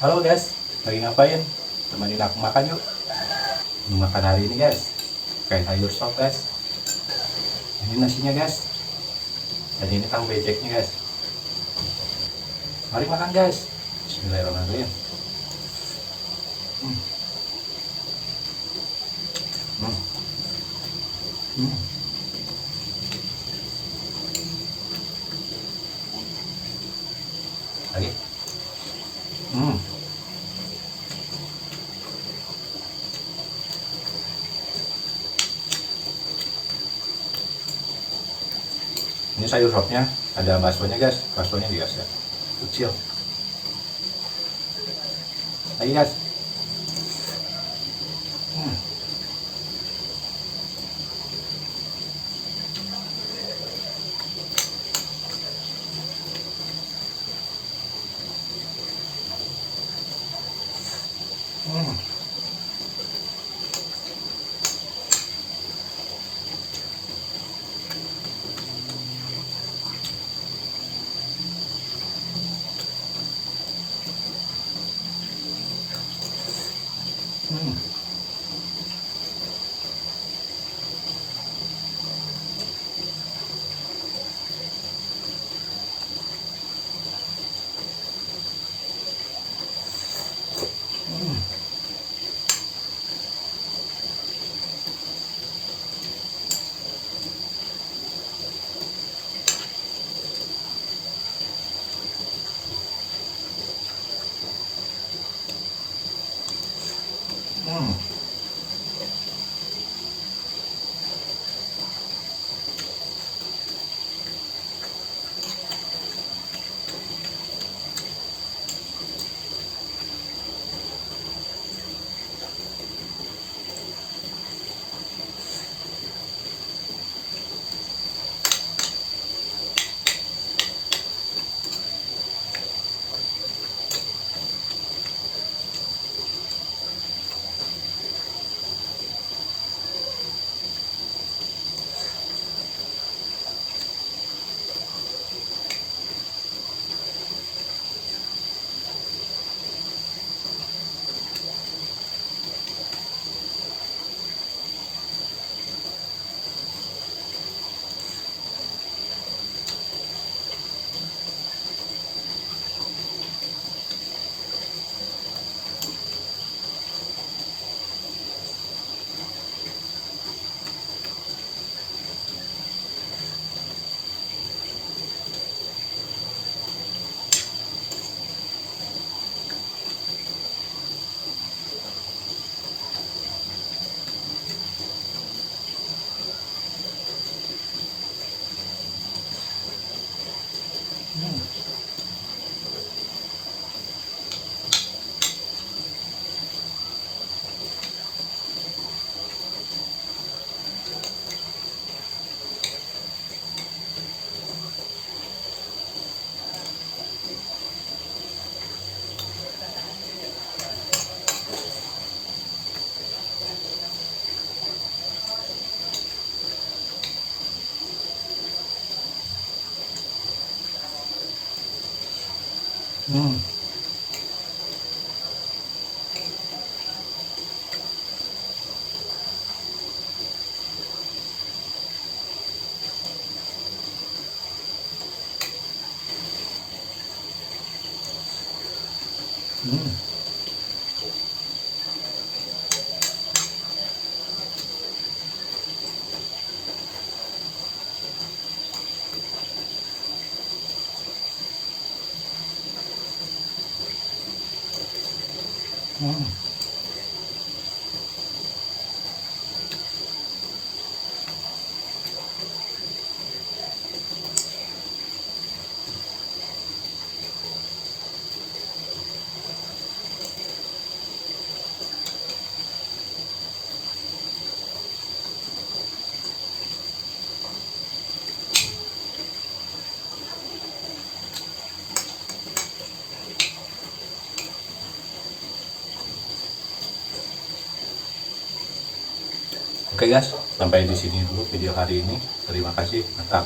Halo guys, lagi ngapain? Temenin aku makan yuk. Makan hari ini guys, kayak sayur sop guys. Ini nasinya guys. Dan ini tahu beceknya guys. Mari makan guys. Bismillahirrahmanirrahim. Hmm. Hmm. Hmm. Lagi. Hmm. Ini sayur sopnya, ada baksonya guys. Baksonya di guys ya, kecil. Lagi guys. Hmm. Hmm. Hmm. Hmm. Hmm. Hmm. Hmm. Hmm. Oke guys, sampai di sini dulu video hari ini. Terima kasih, mantap.